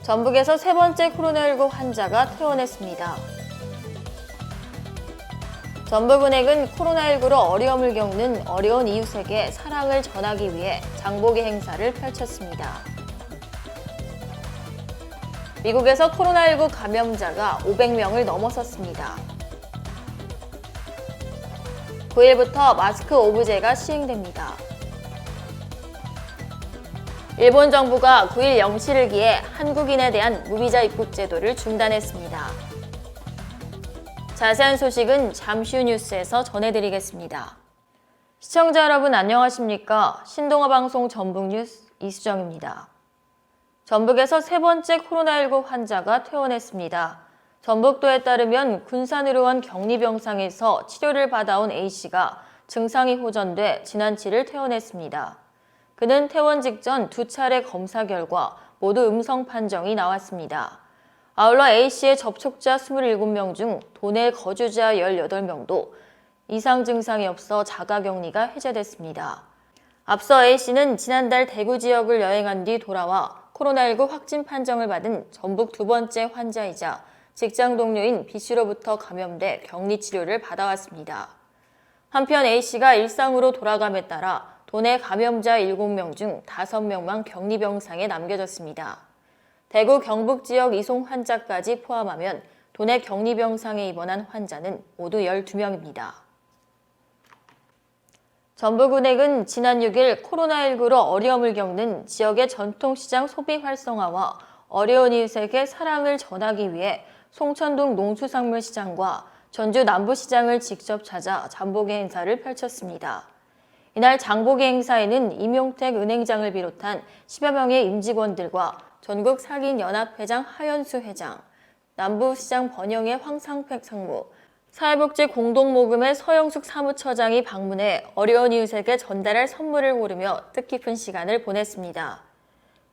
전북에서 세 번째 코로나19 환자가 퇴원했습니다. 전북은행은 코로나19로 어려움을 겪는 어려운 이웃에게 사랑을 전하기 위해 장보기 행사를 펼쳤습니다. 미국에서 코로나19 감염자가 500명을 넘어섰습니다. 9일부터 마스크 오브제가 시행됩니다. 일본 정부가 9일 0시를 기해 한국인에 대한 무비자 입국 제도를 중단했습니다. 자세한 소식은 잠시 후 뉴스에서 전해드리겠습니다. 시청자 여러분 안녕하십니까? 신동아 방송 전북 뉴스 이수정입니다. 전북에서 세 번째 코로나19 환자가 퇴원했습니다. 전북도에 따르면 군산의료원 격리병상에서 치료를 받아온 A씨가 증상이 호전돼 지난 7일 퇴원했습니다. 그는 퇴원 직전 2차례 검사 결과 모두 음성 판정이 나왔습니다. 아울러 A씨의 접촉자 27명 중 도내 거주자 18명도 이상 증상이 없어 자가격리가 해제됐습니다. 앞서 A씨는 지난달 대구 지역을 여행한 뒤 돌아와 코로나19 확진 판정을 받은 전북 두 번째 환자이자 직장 동료인 B씨로부터 감염돼 격리 치료를 받아왔습니다. 한편 A씨가 일상으로 돌아감에 따라 도내 감염자 7명 중 5명만 격리병상에 남겨졌습니다. 대구 경북 지역 이송 환자까지 포함하면 도내 격리병상에 입원한 환자는 모두 12명입니다. 전북은행은 지난 6일 코로나19로 어려움을 겪는 지역의 전통시장 소비 활성화와 어려운 이웃에게 사랑을 전하기 위해 송천동 농수산물시장과 전주 남부시장을 직접 찾아 장보기 행사를 펼쳤습니다. 이날 장보기 행사에는 임용택 은행장을 비롯한 10여 명의 임직원들과 전국 상인연합회장 하연수 회장, 남부시장 번영의 황상팩 상무, 사회복지 공동모금의 서영숙 사무처장이 방문해 어려운 이웃에게 전달할 선물을 고르며 뜻깊은 시간을 보냈습니다.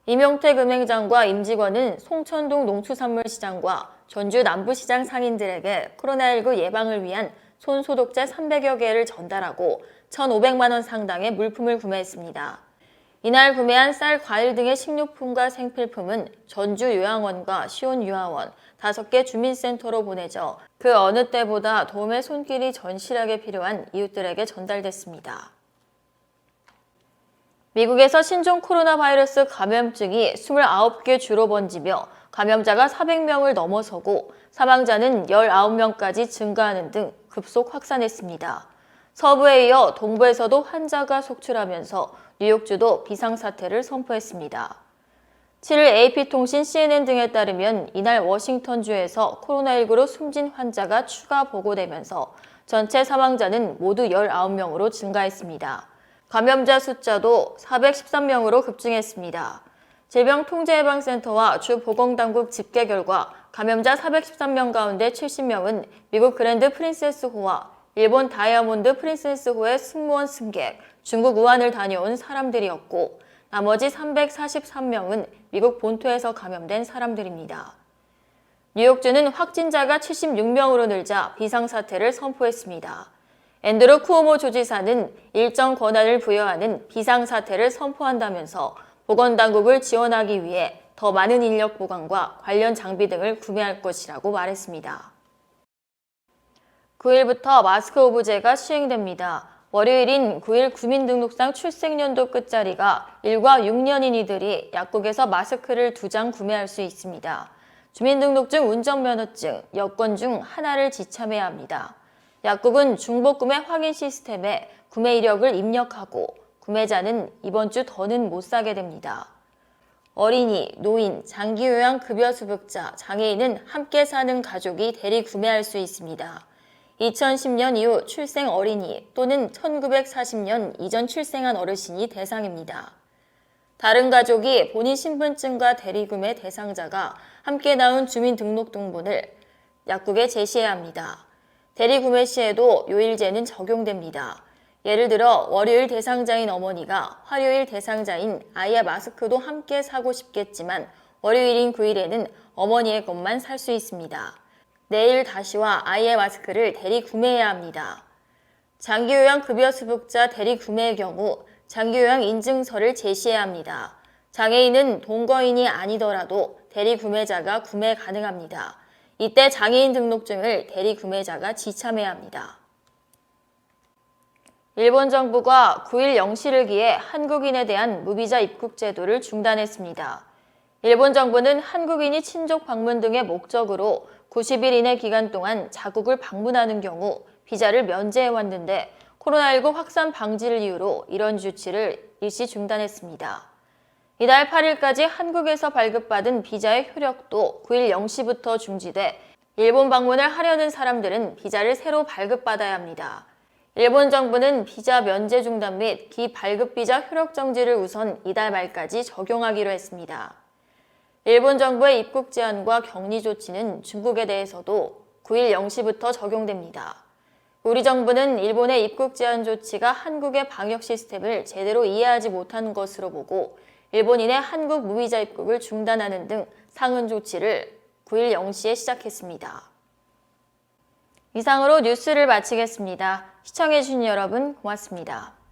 임용택 은행장과 임직원은 송천동 농수산물시장과 전주 남부시장 상인들에게 코로나19 예방을 위한 손소독제 300여 개를 전달하고 1,500만 원 상당의 물품을 구매했습니다. 이날 구매한 쌀, 과일 등의 식료품과 생필품은 전주 요양원과 시온유아원 5개 주민센터로 보내져 그 어느 때보다 도움의 손길이 전실하게 필요한 이웃들에게 전달됐습니다. 미국에서 신종 코로나 바이러스 감염증이 29개 주로 번지며 감염자가 400명을 넘어서고 사망자는 19명까지 증가하는 등 급속 확산했습니다. 서부에 이어 동부에서도 환자가 속출하면서 뉴욕주도 비상사태를 선포했습니다. 7일 AP통신 CNN 등에 따르면 이날 워싱턴주에서 코로나19로 숨진 환자가 추가 보고되면서 전체 사망자는 모두 19명으로 증가했습니다. 감염자 숫자도 413명으로 급증했습니다. 질병통제예방센터와 주보건당국 집계 결과 감염자 413명 가운데 70명은 미국 그랜드 프린세스호와 일본 다이아몬드 프린세스호의 승무원 승객, 중국 우한을 다녀온 사람들이었고 나머지 343명은 미국 본토에서 감염된 사람들입니다. 뉴욕주는 확진자가 76명으로 늘자 비상사태를 선포했습니다. 앤드루 쿠오모 조지사는 일정 권한을 부여하는 비상사태를 선포한다면서 보건당국을 지원하기 위해 더 많은 인력 보강과 관련 장비 등을 구매할 것이라고 말했습니다. 9일부터 마스크 오브제가 시행됩니다. 월요일인 9일 구민등록상 출생연도 끝자리가 1과 6년인이들이 약국에서 마스크를 2장 구매할 수 있습니다. 주민등록증, 운전면허증, 여권 중 하나를 지참해야 합니다. 약국은 중복구매 확인 시스템에 구매 이력을 입력하고 구매자는 이번 주 더는 못 사게 됩니다. 어린이, 노인, 장기요양 급여수급자, 장애인은 함께 사는 가족이 대리 구매할 수 있습니다. 2010년 이후 출생 어린이 또는 1940년 이전 출생한 어르신이 대상입니다. 다른 가족이 본인 신분증과 대리구매 대상자가 함께 나온 주민등록등본을 약국에 제시해야 합니다. 대리구매 시에도 요일제는 적용됩니다. 예를 들어 월요일 대상자인 어머니가 화요일 대상자인 아이의 마스크도 함께 사고 싶겠지만 월요일인 9일에는 어머니의 것만 살 수 있습니다. 내일 다시와 아이의 마스크를 대리 구매해야 합니다. 장기요양 급여수급자 대리 구매의 경우 장기요양 인증서를 제시해야 합니다. 장애인은 동거인이 아니더라도 대리 구매자가 구매 가능합니다. 이때 장애인 등록증을 대리 구매자가 지참해야 합니다. 일본 정부가 9일 0시를 기해 한국인에 대한 무비자 입국 제도를 중단했습니다. 일본 정부는 한국인이 친족 방문 등의 목적으로 90일 이내 기간 동안 자국을 방문하는 경우 비자를 면제해왔는데 코로나19 확산 방지를 이유로 이런 조치를 일시 중단했습니다. 이달 8일까지 한국에서 발급받은 비자의 효력도 9일 0시부터 중지돼 일본 방문을 하려는 사람들은 비자를 새로 발급받아야 합니다. 일본 정부는 비자 면제 중단 및 기발급 비자 효력 정지를 우선 이달 말까지 적용하기로 했습니다. 일본 정부의 입국 제한과 격리 조치는 중국에 대해서도 9일 0시부터 적용됩니다. 우리 정부는 일본의 입국 제한 조치가 한국의 방역 시스템을 제대로 이해하지 못한 것으로 보고 일본인의 한국 무비자 입국을 중단하는 등 상응 조치를 9일 0시에 시작했습니다. 이상으로 뉴스를 마치겠습니다. 시청해주신 여러분 고맙습니다.